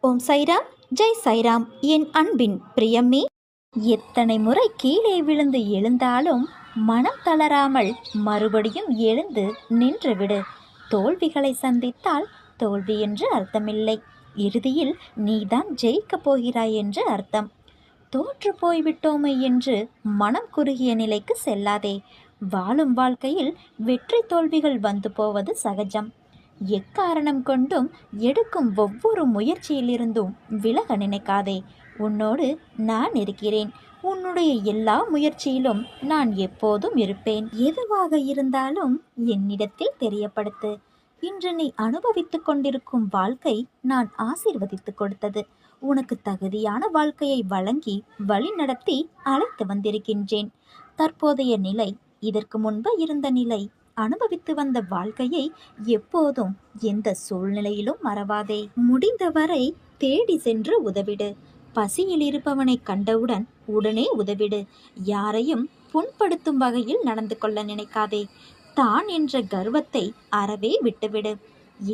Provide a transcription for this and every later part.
ஓம் சைராம், ஜெய் சைராம். என் அன்பின் பிரியமே, எத்தனை முறை கீழே விழுந்து எழுந்தாலும் மனம் தளராமல் மறுபடியும் எழுந்து நின்றுவிடு. தோல்விகளை சந்தித்தால் தோல்வி என்று அர்த்தமில்லை, இறுதியில் நீதான் ஜெயிக்கப் போகிறாய் என்று அர்த்தம். தோற்று போய்விட்டோமே என்று மனம் குறுகிய நிலைக்கு செல்லாதே. வாழும் வாழ்க்கையில் வெற்றி தோல்விகள் வந்து போவது சகஜம். எக்காரணம் கொண்டும் எடுக்கும் ஒவ்வொரு முயற்சியிலிருந்தும் விலக நினைக்காதே. உன்னோடு நான் இருக்கிறேன். உன்னுடைய எல்லா முயற்சியிலும் நான் எப்போதும் இருப்பேன். எதுவாக இருந்தாலும் என்னிடத்தில் தெரியப்படுத்து. இன்று நீ அனுபவித்துக் கொண்டிருக்கும் வாழ்க்கை நான் ஆசீர்வதித்து கொடுத்தது. உனக்கு தகுதியான வாழ்க்கையை வழங்கி வழி நடத்தி அழைத்து வந்திருக்கின்றேன். தற்போதைய நிலை இதற்கு முன்பு இருந்த நிலை. அனுபவித்து வந்த வாழ்க்கையை எப்போதும் எந்த சூழ்நிலையிலும் மறவாதே. முடிந்தவரை தேடி சென்று உதவிடு. பசியில் இருப்பவனை கண்டவுடன் உடனே உதவிடு. யாரையும் புண்படுத்தும் வகையில் நடந்து கொள்ள நினைக்காதே. தான் என்ற கர்வத்தை அறவே விட்டுவிடு.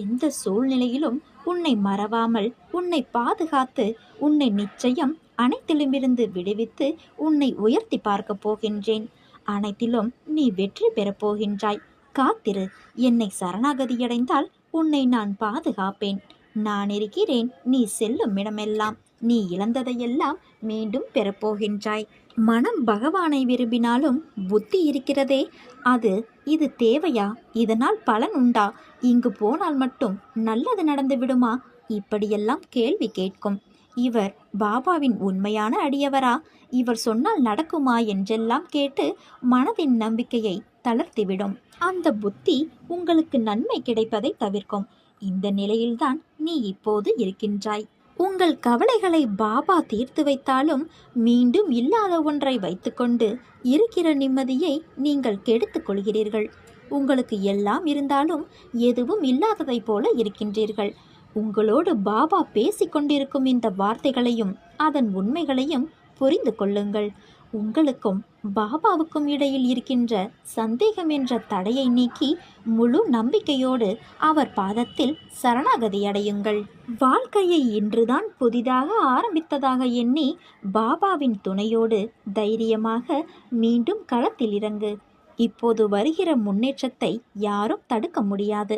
எந்த சூழ்நிலையிலும் உன்னை மறவாமல் உன்னை பாதுகாத்து உன்னை நிச்சயம் அனைத்திலுமிருந்து விடுவித்து உன்னை உயர்த்தி பார்க்க போகின்றேன். அனைத்திலும் நீ வெற்றி பெறப் போகின்றாய். காத்திரு. என்னை சரணாகதியடைந்தால் உன்னை நான் பாதுகாப்பேன். நான் இருக்கிறேன். நீ செல்லும் இடமெல்லாம் நீ இழந்ததையெல்லாம் மீண்டும் பெறப்போகின்றாய். மனம் பகவானை விரும்பினாலும் புத்தி இருக்கிறதே, இது தேவையா? இதனால் பலன் உண்டா? இங்கு போனால் மட்டும் நல்லது நடந்து விடுமா? இப்படியெல்லாம் கேள்வி கேட்கும். இவர் பாபாவின் உண்மையான அடியவரா? இவர் சொன்னால் நடக்குமா என்றெல்லாம் கேட்டு மனதின் நம்பிக்கையை தளர்த்திவிடும். அந்த புத்தி உங்களுக்கு நன்மை கிடைப்பதை தவிர்க்கும். இந்த நிலையில்தான் நீ இப்போது இருக்கின்றாய். உங்கள் கவலைகளை பாபா தீர்த்து வைத்தாலும் மீண்டும் இல்லாத ஒன்றை வைத்துக்கொண்டு இருக்கிற நிம்மதியை நீங்கள் கெடுத்துக் கொள்கிறீர்கள். உங்களுக்கு எல்லாம் இருந்தாலும் எதுவும் இல்லாததை போல இருக்கின்றீர்கள். உங்களோடு பாபா பேசிக்கொண்டிருக்கும் இந்த வார்த்தைகளையும் அதன் உண்மைகளையும் புரிந்து கொள்ளுங்கள். உங்களுக்கும் பாபாவுக்கும் இடையில் இருக்கின்ற சந்தேகம் என்ற தடையை நீக்கி முழு நம்பிக்கையோடு அவர் பாதத்தில் சரணாகதி அடையுங்கள். வாழ்க்கையை இன்றுதான் புதிதாக ஆரம்பித்ததாக எண்ணி பாபாவின் துணையோடு தைரியமாக மீண்டும் களத்தில் இறங்கு. இப்போது வருகிற முன்னேற்றத்தை யாரும் தடுக்க முடியாது.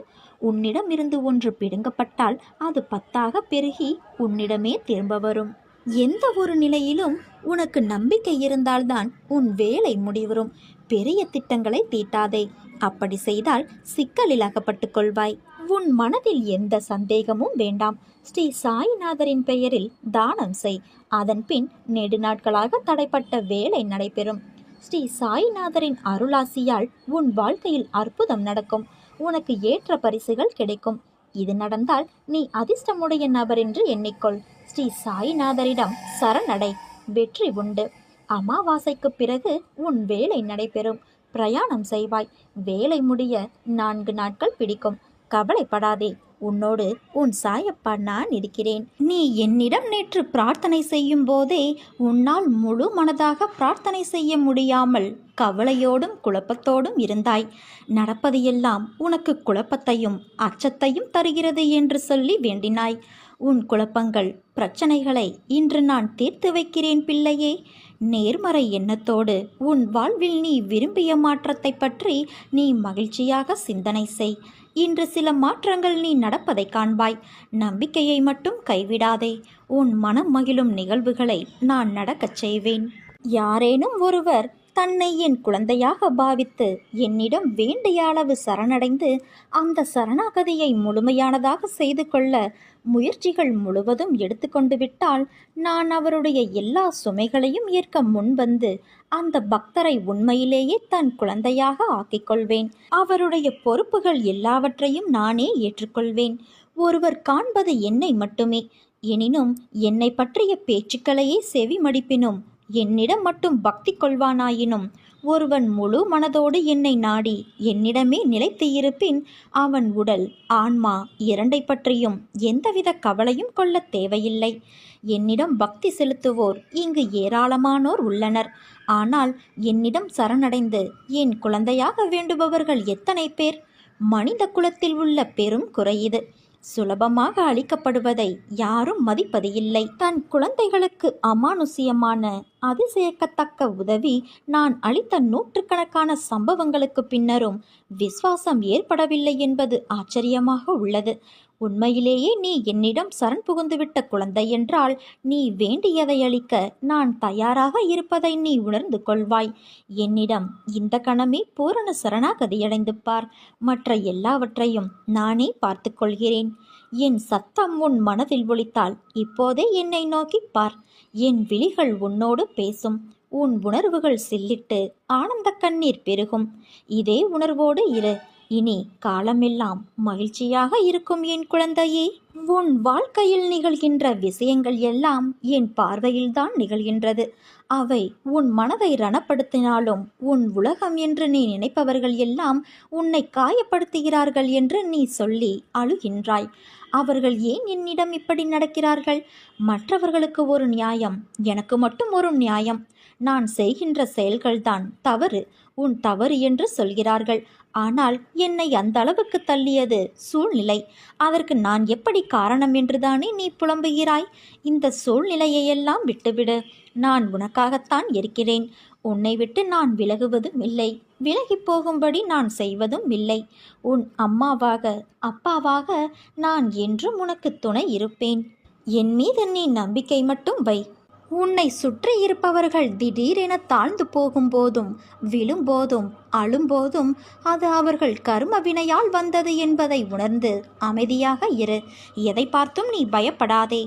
உன்னிடம் இருந்து ஒன்று பிடுங்கப்பட்டால் அது 10 பெருகி உன்னிடமே திரும்ப வரும். எந்த ஒரு நிலையிலும் உனக்கு நம்பிக்கை இருந்தால்தான் உன் வேலை முடிவரும். பெரிய திட்டங்களை தீட்டாதே. அப்படி செய்தால் சிக்கலில் அகப்பட்டுக் கொள்வாய். உன் மனதில் எந்த சந்தேகமும் வேண்டாம். ஸ்ரீ சாய்நாதரின் பெயரில் தானம் செய். அதன் பின் நெடுநாட்களாக தடைப்பட்ட வேலை நடைபெறும். ஸ்ரீ சாய்நாதரின் அருளாசியால் உன் வாழ்க்கையில் அற்புதம் நடக்கும். உனக்கு ஏற்ற பரிசுகள் கிடைக்கும். இது நடந்தால் நீ அதிர்ஷ்டமுடைய நபர் என்று எண்ணிக்கொள். ஸ்ரீ சாய்நாதரிடம் சரணடை. வெற்றி உண்டு. அமாவாசைக்கு பிறகு உன் வேலை நடைபெறும். பிரயாணம் செய்வாய். வேலை முடிய 4 நாட்கள் பிடிக்கும். கவலைப்படாதே. உன்னோடு உன் சாயப்பா நான் இருக்கிறேன். நீ என்னிடம் நேற்று பிரார்த்தனை செய்யும் போதே உன்னால் முழு மனதாக பிரார்த்தனை செய்ய முடியாமல் கவலையோடும் குழப்பத்தோடும் இருந்தாய். நடப்பது எல்லாம் உனக்கு குழப்பத்தையும் அச்சத்தையும் தருகிறது என்று சொல்லி வேண்டினாய். உன் குழப்பங்கள் பிரச்சனைகளை இன்று நான் தீர்த்து வைக்கிறேன் பிள்ளையே. நேர்மறை எண்ணத்தோடு உன் வாழ்வில் நீ விரும்பிய மாற்றத்தை பற்றி நீ மகிழ்ச்சியாக சிந்தனை செய். இன்று சில மாற்றங்கள் நீ நடப்பதை காண்பாய். நம்பிக்கையை மட்டும் கைவிடாதே. உன் மனம் மகிழும் நிகழ்வுகளை நான் நடக்கச் செய்வேன். யாரேனும் ஒருவர் தன்னை என் குழந்தையாக பாவித்து என்னிடம் வேண்டிய அளவு சரணடைந்து அந்த சரணாகதியை முழுமையானதாக செய்து கொள்ள முயற்சிகள் முழுவதும் எடுத்துக்கொண்டு விட்டால் நான் அவருடைய எல்லா சுமைகளையும் ஏற்க முன்வந்து அந்த பக்தரை உண்மையிலேயே தன் குழந்தையாக ஆக்கிக்கொள்வேன். அவருடைய பொறுப்புகள் எல்லாவற்றையும் நானே ஏற்றுக்கொள்வேன். ஒருவர் காண்பது என்னை மட்டுமே. எனினும் என்னை பற்றிய பேச்சுக்களையே செவி மடிப்பினும் என்னிடம் மட்டும் பக்தி கொள்வானாயினும் ஒருவன் முழு மனதோடு என்னை நாடி என்னிடமே நிலைத்து இருப்பின் அவன் உடல் ஆன்மா இரண்டை பற்றியும் எந்தவித கவலையும் கொள்ள தேவையில்லை. என்னிடம் பக்தி செலுத்துவோர் இங்கு ஏராளமானோர் உள்ளனர். ஆனால் என்னிடம் சரணடைந்து என் குழந்தையாக வேண்டுபவர்கள் எத்தனை பேர்? மனித குலத்தில் உள்ள பெரும் குறை இது. சுலபமாக அளிக்கப்படுவதை யாரும் மதிப்பது இல்லை. தன் குழந்தைகளுக்கு அமானுஷ்யமான அதிசயிக்கத்தக்க உதவி நான் அளித்த நூற்றுக்கணக்கான சம்பவங்களுக்கு பின்னரும் விசுவாசம் ஏற்படவில்லை என்பது ஆச்சரியமாக உள்ளது. உண்மையிலேயே நீ என்னிடம் சரண் புகுந்துவிட்ட குழந்தை என்றால் நீ வேண்டியதை அளிக்க நான் தயாராக இருப்பதை நீ உணர்ந்து கொள்வாய். என்னிடம் இந்த கணமே பூரண சரணாகதியடைந்து பார். மற்ற எல்லாவற்றையும் நானே பார்த்து கொள்கிறேன். என் சத்தம் உன் மனதில் ஒலித்தால் இப்போதே என்னை நோக்கி பார். என் விழிகள் உன்னோடு பேசும். உன் உணர்வுகள் சில்லிட்டு ஆனந்த கண்ணீர் பெருகும். இதே உணர்வோடு இரு. இனி காலமெல்லாம் மகிழ்ச்சியாக இருக்கும் என் குழந்தையே. உன் வாழ்க்கையில் நிகழ்கின்ற விஷயங்கள் எல்லாம் என் பார்வையில்தான் நிகழ்கின்றது. அவை உன் மனதை ரணப்படுத்தினாலும் உன் உலகம் என்று நீ நினைப்பவர்கள் எல்லாம் உன்னை காயப்படுத்துகிறார்கள் என்று நீ சொல்லி அழுகின்றாய். அவர்கள் ஏன் என்னிடம் இப்படி நடக்கிறார்கள்? மற்றவர்களுக்கு ஒரு நியாயம், எனக்கு மட்டும் ஒரு நியாயம். நான் செய்கின்ற செயல்கள்தான் தவறு, உன் தவறு என்று சொல்கிறார்கள். ஆனால் என்னை அந்த அளவுக்கு தள்ளியது சூழ்நிலை. அதற்கு நான் எப்படி காரணம் என்றுதானே நீ புலம்புகிறாய்? இந்த சூழ்நிலையெல்லாம் விட்டுவிடு. நான் உனக்காகத்தான் இருக்கிறேன். உன்னை விட்டு நான் விலகுவதும் இல்லை, விலகி போகும்படி நான் செய்வதும் இல்லை. உன் அம்மாவாக அப்பாவாக நான் என்றும் உனக்கு துணை இருப்பேன். என் மீது நீ நம்பிக்கை மட்டும் வை. உன்னை சுற்றி இருப்பவர்கள் திடீரென தாழ்ந்து போகும்போதும் விழும்போதும் அழும்போதும் அது அவர்கள் கர்ம வினையால் வந்தது என்பதை உணர்ந்து அமைதியாக இரு. எதை பார்த்தும் நீ பயப்படாதே.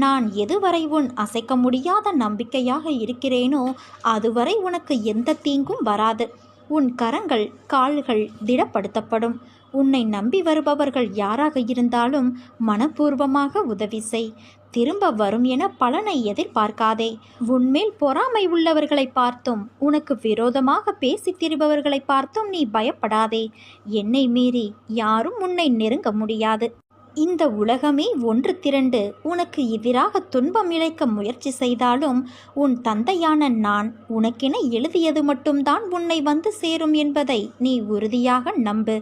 நான் எதுவரை உன் அசைக்க முடியாத நம்பிக்கையாக இருக்கிறேனோ அதுவரை உனக்கு எந்த தீங்கும் வராது. உன் கரங்கள் கால்கள் திடப்படுத்தப்படும். உன்னை நம்பி வருபவர்கள் யாராக இருந்தாலும் மனப்பூர்வமாக உதவி செய். திரும்ப வரும் என பலனை எதிர்பார்க்காதே. உன்மேல் பொறாமை உள்ளவர்களை பார்த்தும் உனக்கு விரோதமாக பேசித் திரிபவர்களை பார்த்தும் நீ பயப்படாதே. என்னை மீறி யாரும் உன்னை நெருங்க முடியாது. இந்த உலகமே ஒன்று திரண்டு உனக்கு எதிராக துன்பம் இழைக்க முயற்சி செய்தாலும் உன் தந்தையான நான் உனக்கென எழுதியது மட்டும்தான் உன்னை வந்து சேரும் என்பதை நீ உறுதியாக நம்பு.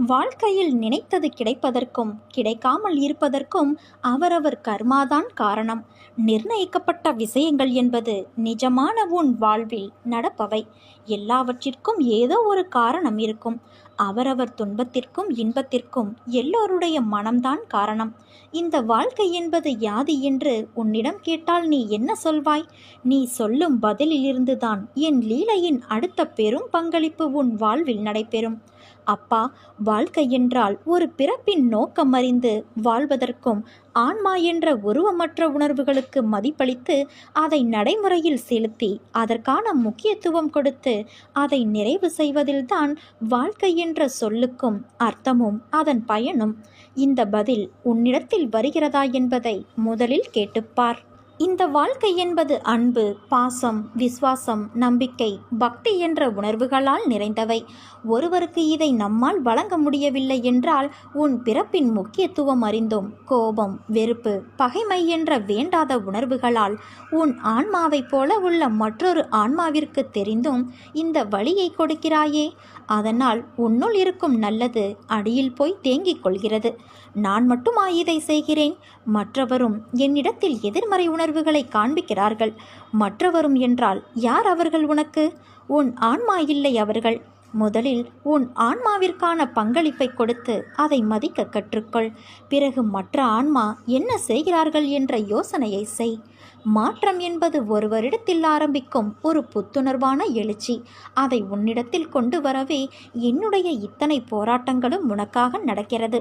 வாழ்க்கையில் நினைத்தது கிடைப்பதற்கும் கிடைக்காமல் இருப்பதற்கும் அவரவர் கர்மாதான் காரணம். நிர்ணயிக்கப்பட்ட விஷயங்கள் என்பது நிஜமான உன் வாழ்வில் நடப்பவை. எல்லாவற்றிற்கும் ஏதோ ஒரு காரணம் இருக்கும். அவரவர் துன்பத்திற்கும் இன்பத்திற்கும் எல்லோருடைய மனம்தான் காரணம். இந்த வாழ்க்கை என்பது யாது என்று உன்னிடம் கேட்டால் நீ என்ன சொல்வாய்? நீ சொல்லும் பதிலிலிருந்துதான் என் லீலையின் அடுத்த பெரும் பங்களிப்பு உன் வாழ்வில் நடைபெறும். அப்பா, வாழ்க்கை என்றால் ஒரு பிறப்பின் நோக்கம் அறிந்து வாழ்வதற்கும் ஆன்மா என்ற உருவமற்ற உணர்வுகளுக்கு மதிப்பளித்து அதை நடைமுறையில் செலுத்தி அதற்கான முக்கியத்துவம் கொடுத்து அதை நிறைவு செய்வதில்தான் வாழ்க்கை என்ற சொல்லுக்கும் அர்த்தமும் அதன் பயனும். இந்த பதில் உன்னிடத்தில் வருகிறதா என்பதை முதலில் கேட்டுப்பார். இந்த வாழ்க்கை என்பது அன்பு, பாசம், விசுவாசம், நம்பிக்கை, பக்தி என்ற உணர்வுகளால் நிறைந்தவை. ஒருவருக்கு இதை நம்மால் வழங்க முடியவில்லை என்றால் உன் பிறப்பின் முக்கியத்துவம் அறிந்தும் கோபம், வெறுப்பு, பகைமை என்ற வேண்டாத உணர்வுகளால் உன் ஆன்மாவைப் போல உள்ள மற்றொரு ஆன்மாவிற்கு தெரிந்தும் இந்த வழியை கொடுக்கிறாயே. அதனால் உன்னுள் இருக்கும் நல்லது அடியில் போய் தேங்கிக் கொள்கிறது. நான் மட்டுமா இதை செய்கிறேன்? மற்றவரும் என்னிடத்தில் எதிர்மறை உணர்வுகளை காண்பிக்கிறார்கள். மற்றவரும் என்றால் யார் அவர்கள்? உனக்கு உன் ஆன்மா இல்லை அவர்கள். முதலில் உன் ஆன்மாவிற்கான பங்களிப்பை கொடுத்து அதை மதிக்க கற்றுக்கொள். பிறகு மற்ற ஆன்மா என்ன செய்கிறார்கள் என்ற யோசனையை செய். மாற்றம் என்பது ஒருவரிடத்தில் ஆரம்பிக்கும் ஒரு புத்துணர்வான எழுச்சி. அதை உன்னிடத்தில் கொண்டு வரவே என்னுடைய இத்தனை போராட்டங்களும் உனக்காக நடக்கிறது.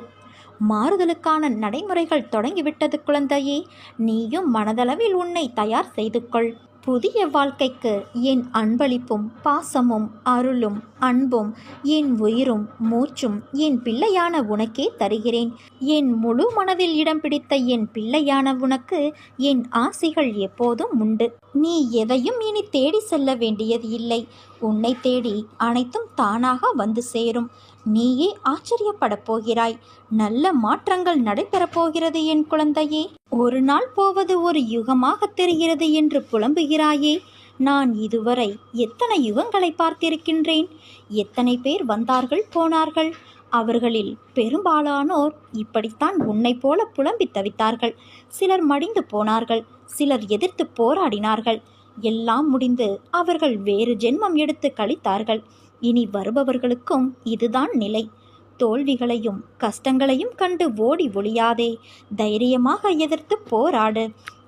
மாறுதலுக்கான நடைமுறைகள் தொடங்கிவிட்டது குழந்தையே. நீயும் மனதளவில் உன்னை தயார் செய்து கொள். புதிய வாழ்க்கைக்கு என் அன்பளிப்பும் பாசமும் அருளும் அன்பும் என் உயிரும் மூச்சும் என் பிள்ளையான உனக்கே தருகிறேன். என் முழு மனதில் இடம் பிடித்த என் பிள்ளையான உனக்கு என் ஆசிகள் எப்போதும் உண்டு. நீ எதையும் இனி தேடி செல்ல வேண்டியது இல்லை. உன்னை தேடி அனைத்தும் தானாக வந்து சேரும். நீயே ஆச்சரியப்படப் போகிறாய். நல்ல மாற்றங்கள் நடைபெறப் போகிறது என் குழந்தையே. ஒரு நாள் போவது ஒரு யுகமாக தெரிகிறது என்று புலம்புகிறாயே. நான் இதுவரை எத்தனை யுகங்களை பார்த்திருக்கின்றேன். எத்தனை பேர் வந்தார்கள் போனார்கள். அவர்களில் பெரும்பாலானோர் இப்படித்தான் உன்னை போல புலம்பி தவித்தார்கள். சிலர் மடிந்து போனார்கள், சிலர் எதிர்த்து போராடினார்கள். எல்லாம் முடிந்து அவர்கள் வேறு ஜென்மம் எடுத்து கழித்தார்கள். இனி வருபவர்களுக்கும் இதுதான் நிலை. தோல்விகளையும் கஷ்டங்களையும் கண்டு ஓடி ஒளியாதே, தைரியமாக எதிர்த்து போராடு.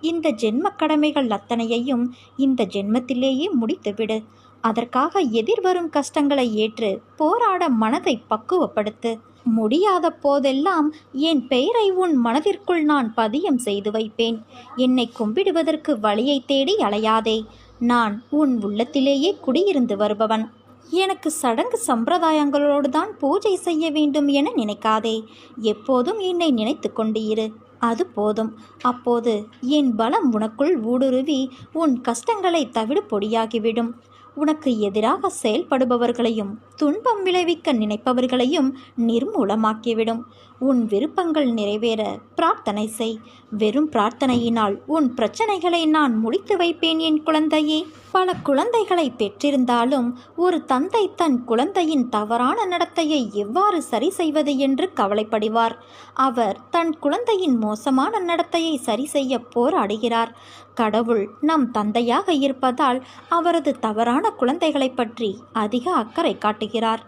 இந்த ஜென்ம கடமைகள் அத்தனையையும் இந்த ஜென்மத்திலேயே முடித்துவிடு. அதற்காக எதிர்வரும் கஷ்டங்களை ஏற்று போராட மனதை பக்குவப்படுத்து. முடியாத போதெல்லாம் என் பெயரை உன் மனதிற்குள் நான் பதியம் செய்து வைப்பேன். என்னை கும்பிடுவதற்கு வழியை தேடி அலையாதே. நான் உன் உள்ளத்திலேயே குடியிருந்து வருபவன். எனக்கு சடங்கு சம்பிரதாயங்களோடு தான் பூஜை செய்ய வேண்டும் என நினைக்காதே. எப்போதும் என்னை நினைத்து கொண்டு இரு, அது போதும். அப்போது என் பலம் உனக்குள் ஊடுருவி உன் கஷ்டங்களை தவிடு பொடியாகிவிடும். உனக்கு எதிராக செயல்படுபவர்களையும் துன்பம் விளைவிக்க நினைப்பவர்களையும் நிர்மூலமாக்கிவிடும். உன் விருப்பங்கள் நிறைவேற பிரார்த்தனை செய். வெறும் பிரார்த்தனையினால் உன் பிரச்சனைகளை நான் முடித்து வைப்பேன் என் குழந்தையே. பல குழந்தைகளை பெற்றிருந்தாலும் ஒரு தந்தை தன் குழந்தையின் தவறான நடத்தையை எவ்வாறு சரி செய்வது என்று கவலைப்படுவார். அவர் தன் குழந்தையின் மோசமான நடத்தையை சரி செய்ய போராடுகிறார். கடவுள் நம் தந்தையாக இருப்பதால் அவரது தவறான குழந்தைகளை பற்றி அதிக அக்கறை காட்டுகிறார்.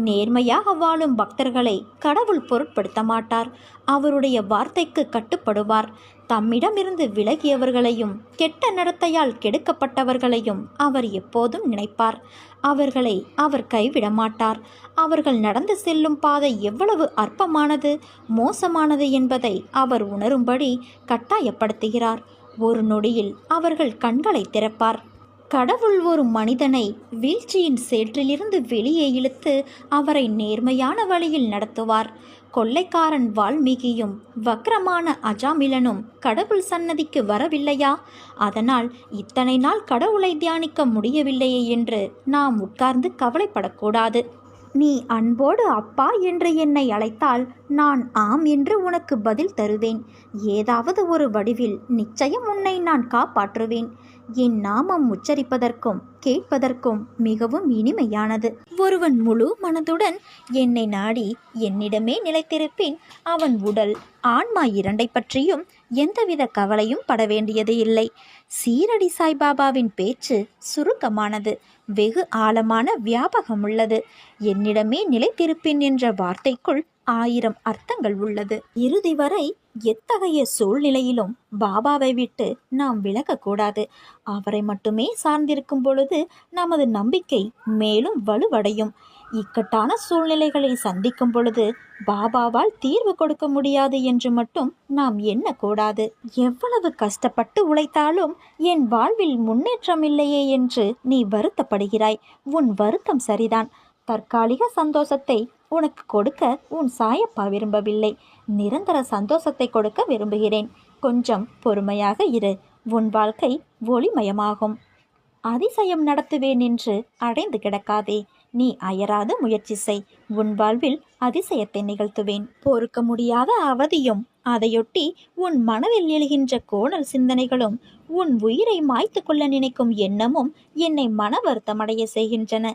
நேர்மையாக வாழும் பக்தர்களை கடவுள் பொருட்படுத்த மாட்டார். அவருடைய வார்த்தைக்கு கட்டுப்படுவார். தம்மிடமிருந்து விலகியவர்களையும் கெட்ட நடத்தையால் கெடுக்கப்பட்டவர்களையும் அவர் எப்போதும் நினைப்பார். அவர்களை அவர் கைவிட மாட்டார். அவர்கள் நடந்து செல்லும் பாதை எவ்வளவு அற்பமானது, மோசமானது என்பதை அவர் உணரும்படி கட்டாயப்படுத்துகிறார். ஒரு நொடியில் அவர்கள் கண்களை திறப்பார். கடவுள் ஒரு மனிதனை வீழ்ச்சியின் சேற்றிலிருந்து வெளியே இழுத்து அவரை நேர்மையான வழியில் நடத்துவார். கொள்ளைக்காரன் வால்மீகியும் வக்ரமான அஜாமிலனும் கடவுள் சன்னதிக்கு வரவில்லையா? அதனால் இத்தனை நாள் கடவுளை தியானிக்க முடியவில்லையே என்று நாம் உட்கார்ந்து கவலைப்படக்கூடாது. நீ அன்போடு அப்பா என்று என்னை அழைத்தால் நான் ஆம் என்று உனக்கு பதில் தருவேன். ஏதாவது ஒரு வடிவில் நிச்சயம் உன்னை நான் காப்பாற்றுவேன். என் நாமம் உச்சரிப்பதற்கும் கேட்பதற்கும் மிகவும் இனிமையானது. ஒருவன் முழு மனதுடன் என்னை நாடி என்னிடமே நிலைத்திருப்பின் அவன் உடல் ஆன்மா இரண்டை பற்றியும் எந்தவித கவலையும் பட வேண்டியது இல்லை. சீரடி சாய்பாபாவின் பேச்சு சுருக்கமானது, வெகு ஆழமான வியாபகம் உள்ளது. என்னிடமே நிலைத்திருப்பின் என்ற வார்த்தைக்குள் 1000 அர்த்தங்கள் உள்ளது. இறுதி வரை எத்தகைய சூழ்நிலையிலும் பாபாவை விட்டு நாம் விலகக்கூடாது. அவரை மட்டுமே சார்ந்திருக்கும் பொழுது நமது நம்பிக்கை மேலும் வலுவடையும். இக்கட்டான சூழ்நிலைகளை சந்திக்கும் பொழுது பாபாவால் தீர்வு கொடுக்க முடியாது என்று மட்டும் நாம் எண்ணக்கூடாது. எவ்வளவு கஷ்டப்பட்டு உழைத்தாலும் என் வாழ்வில் முன்னேற்றம் இல்லையே என்று நீ வருத்தப்படுகிறாய். உன் வருத்தம் சரிதான். தற்காலிக சந்தோஷத்தை உனக்கு கொடுக்க உன் சாயப்பா விரும்பவில்லை. நிரந்தர சந்தோஷத்தை கொடுக்க விரும்புகிறேன். கொஞ்சம் பொறுமையாக இரு. உன் வாழ்க்கை ஒளிமயமாகும். அதிசயம் நடத்துவேன் என்று அடைந்து கிடக்காதே. நீ அயராது முயற்சி செய். உன் வாழ்வில் அதிசயத்தை நிகழ்த்துவேன். பொறுக்க முடியாத அவதியும் அதையொட்டி உன் மனதில் எழுகின்ற கோணல் சிந்தனைகளும் உன் உயிரை மாய்த்து கொள்ள நினைக்கும் எண்ணமும் என்னை மன வருத்தமடைய செய்கின்றன.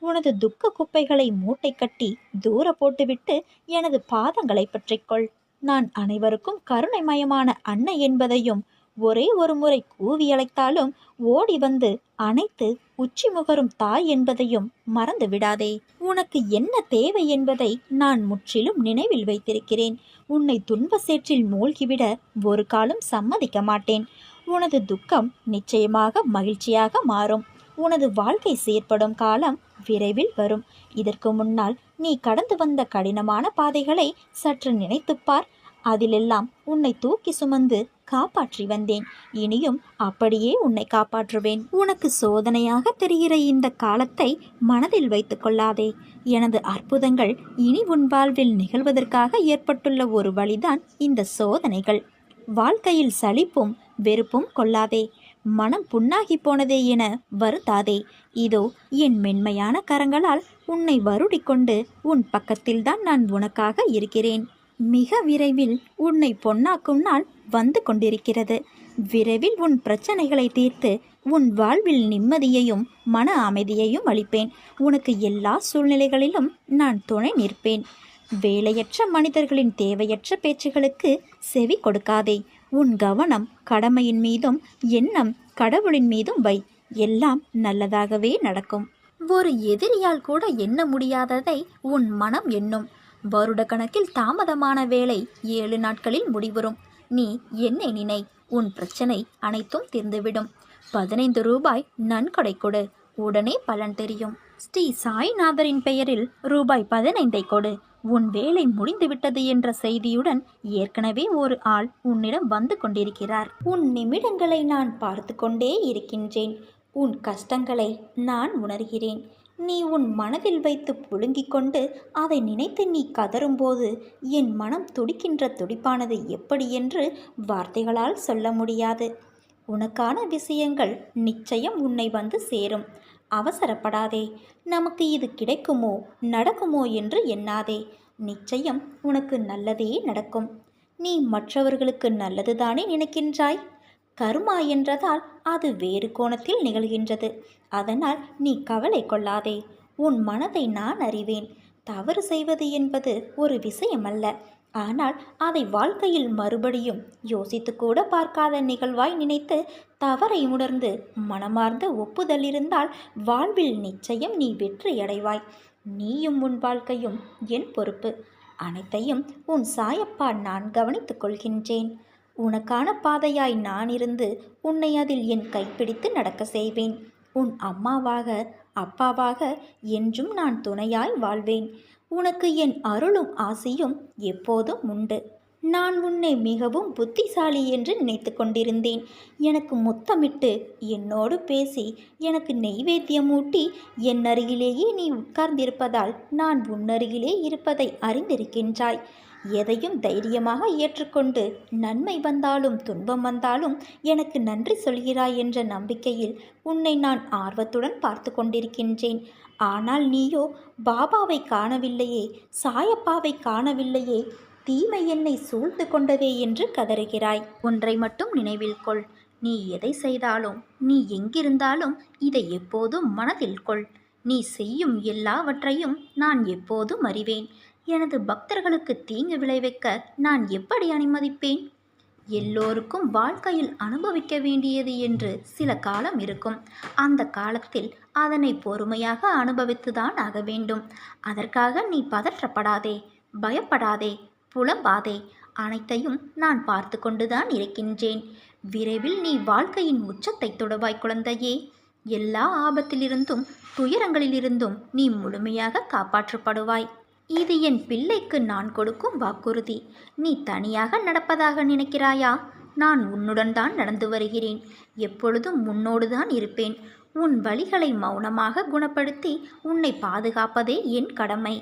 உனது துக்க குப்பைகளை மூட்டை கட்டி தூர போட்டுவிட்டு எனது பாதங்களை பற்றிக்கொள். நான் அனைவருக்கும் கருணைமயமான அன்னை என்பதையும் ஒரே ஒரு முறை கூவி அழைத்தாலும் ஓடி வந்து அனைத்து உச்சி முகரும் தாய் என்பதையும் மறந்து விடாதே. உனக்கு என்ன தேவை என்பதை நான் முற்றிலும் நினைவில் வைத்திருக்கிறேன். உன்னை துன்ப சேற்றில் மூழ்கிவிட ஒரு காலம் சம்மதிக்க மாட்டேன். உனது துக்கம் நிச்சயமாக மகிழ்ச்சியாக மாறும். உனது வாழ்க்கை சீர்படும் காலம் விரைவில் வரும். இதற்கு முன்னால் நீ கடந்து வந்த கடினமான பாதைகளை சற்று நினைத்துப்பார். அதிலெல்லாம் உன்னை தூக்கி சுமந்து காப்பாற்றி வந்தேன். இனியும் அப்படியே உன்னை காப்பாற்றுவேன். உனக்கு சோதனையாக தெரிகிற இந்த காலத்தை மனதில் வைத்து கொள்ளாதே. எனது அற்புதங்கள் இனி உன் வாழ்வில் நிகழ்வதற்காக ஏற்பட்டுள்ள ஒரு வழிதான் இந்த சோதனைகள். வாழ்க்கையில் சலிப்பும் வெறுப்பும் கொள்ளாதே. மனம் புண்ணாகி போனதே என வருத்தாதே. இதோ என் மென்மையான கரங்களால் உன்னை வருடிக்கொண்டு உன் பக்கத்தில்தான் நான் உனக்காக இருக்கிறேன். மிக விரைவில் உன்னை பொன்னாக்கும் நாள் வந்து கொண்டிருக்கிறது. விரைவில் உன் பிரச்சனைகளை தீர்த்து உன் வாழ்வில் நிம்மதியையும் மன அமைதியையும் அளிப்பேன். உனக்கு எல்லா சூழ்நிலைகளிலும் நான் துணை நிற்பேன். வேலையற்ற மனிதர்களின் தேவையற்ற பேச்சுகளுக்கு செவி கொடுக்காதே. உன் கவனம் கடமையின் மீதும் எண்ணம் கடவுளின் மீதும் வை. எல்லாம் நல்லதாகவே நடக்கும். ஒரு எதிரியால் கூட எண்ண முடியாததை உன் மனம் எண்ணும். வருடக்கணக்கில் தாமதமான வேலை 7 நாட்களில் முடிவரும். நீ என்னை நினை, உன் பிரச்சனை அனைத்தும் தீர்ந்துவிடும். 15 ரூபாய் நன்கொடை கொடு, உடனே பலன் தெரியும். ஸ்ரீ சாய்நாதரின் பெயரில் ரூபாய் 15 கொடு. உன் வேலை முடிந்துவிட்டது என்ற செய்தியுடன் ஏற்கனவே ஒரு ஆள் உன்னிடம் வந்து கொண்டிருக்கிறார். உன் நிமிடங்களை நான் பார்த்து கொண்டே இருக்கின்றேன். உன் கஷ்டங்களை நான் உணர்கிறேன். நீ உன் மனதில் வைத்து புழுங்கிக் கொண்டு அதை நினைத்து நீ கதறும்போது என் மனம் துடிக்கின்ற துடிப்பானது எப்படி என்று வார்த்தைகளால் சொல்ல முடியாது. உனக்கான விஷயங்கள் நிச்சயம் உன்னை வந்து சேரும். அவசரப்படாதே. நமக்கு இது கிடைக்குமோ நடக்குமோ என்று எண்ணாதே. நிச்சயம் உனக்கு நல்லதே நடக்கும். நீ மற்றவர்களுக்கு நல்லதுதானே நினைக்கின்றாய்? கர்மா என்றதால் அது வேறு கோணத்தில் நிகழ்கின்றது. அதனால் நீ கவலை கொள்ளாதே. உன் மனதை நான் அறிவேன். தவறு செய்வது என்பது ஒரு விஷயமல்ல. ஆனால் அதை வாழ்க்கையில் மறுபடியும் யோசித்து கூட பார்க்காத நிகழ்வாய் நினைத்து தவறை உணர்ந்து மனமார்ந்த ஒப்புதல் இருந்தால் வாழ்வில் நிச்சயம் நீ வெற்றியடைவாய். நீயும் உன் வாழ்க்கையும் என் பொறுப்பு. அனைத்தையும் உன் சாயப்பா நான் கவனித்துக் கொள்கின்றேன். உனக்கான பாதையாய் நான் இருந்து உன்னை அதில் என் கைப்பிடித்து நடக்க செய்வேன். உன் அம்மாவாக அப்பாவாக என்றும் நான் துணையாய் வாழ்வேன். உனக்கு என் அருளும் ஆசையும் எப்போதும் உண்டு. நான் உன்னை மிகவும் புத்திசாலி என்று நினைத்து கொண்டிருந்தேன். எனக்கு முத்தமிட்டு என்னோடு பேசி எனக்கு நெய்வேத்தியம் ஊட்டி என் அருகிலேயே நீ உட்கார்ந்திருப்பதால் நான் உன்னருகிலே இருப்பதை அறிந்திருக்கின்றாய். எதையும் தைரியமாக ஏற்றுக்கொண்டு நன்மை வந்தாலும் துன்பம் வந்தாலும் எனக்கு நன்றி சொல்கிறாய் என்ற நம்பிக்கையில் உன்னை நான் ஆர்வத்துடன் பார்த்து கொண்டிருக்கின்றேன். ஆனால் நீயோ பாபாவை காணவில்லையே, சாயப்பாவை காணவில்லையே, தீமை என்னை சூழ்ந்து கொண்டதே என்று கதறுகிறாய். ஒன்றை மட்டும் நினைவில் கொள். நீ எதை செய்தாலும், நீ எங்கிருந்தாலும் இதை எப்போதும் மனதில் கொள். நீ செய்யும் எல்லாவற்றையும் நான் எப்போதும் அறிவேன். எனது பக்தர்களுக்கு தீங்கு விளைவிக்க நான் எப்படி அனுமதிப்பேன்? எல்லோருக்கும் வாழ்க்கையில் அனுபவிக்க வேண்டியது என்று சில காலம் இருக்கும். அந்த காலத்தில் அதனை பொறுமையாக அனுபவித்துதான் ஆக வேண்டும். அதற்காக நீ பதற்றப்படாதே, பயப்படாதே, புலம்பாதே. அனைத்தையும் நான் பார்த்து கொண்டுதான் இருக்கின்றேன். விரைவில் நீ வாழ்க்கையின் உச்சத்தை தொடுவாய் குழந்தையே. எல்லா ஆபத்திலிருந்தும் துயரங்களிலிருந்தும் நீ முழுமையாக காப்பாற்றப்படுவாய். இது என் பிள்ளைக்கு நான் கொடுக்கும் வாக்குறுதி. நீ தனியாக நடப்பதாக நினைக்கிறாயா? நான் உன்னுடன் தான் நடந்து வருகிறேன். எப்பொழுதும் உன்னோடு தான் இருப்பேன். உன் வலிகளை மௌனமாக குணப்படுத்தி உன்னை பாதுகாப்பதே என் கடமை.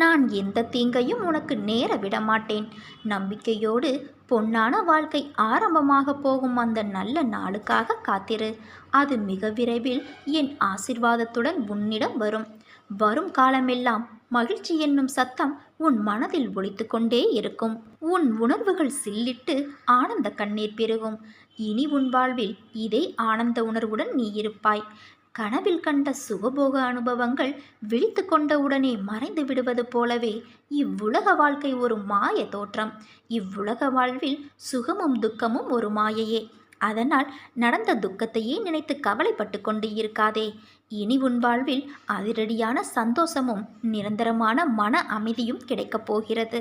நான் எந்த தீங்கையும் உனக்கு நேர விடமாட்டேன். நம்பிக்கையோடு பொன்னான வாழ்க்கை ஆரம்பமாக போகும் அந்த நல்ல நாளுக்காக காத்திரு. அது மிக விரைவில் என் ஆசிர்வாதத்துடன் உன்னிடம் வரும். வரும் காலமெல்லாம் மகிழ்ச்சி என்னும் சத்தம் உன் மனதில் ஒலித்து கொண்டே இருக்கும். உன் உணர்வுகள் சில்லிட்டு ஆனந்த கண்ணீர் பெருகும். இனி உன் வாழ்வில் இதே ஆனந்த உணர்வுடன் நீ இருப்பாய். கனவில் கண்ட சுகபோக அனுபவங்கள் விழித்து கொண்டவுடனே மறைந்து விடுவது போலவே இவ்வுலக வாழ்க்கை ஒரு மாய தோற்றம். இவ்வுலக வாழ்வில் சுகமும் துக்கமும் ஒரு மாயையே. அதனால் நடந்த துக்கத்தையே நினைத்து கவலைப்பட்டு கொண்டு இருக்காதே. இனி உன் வாழ்வில் அதிரடியான சந்தோஷமும் நிரந்தரமான மன அமைதியும் கிடைக்கப் போகிறது.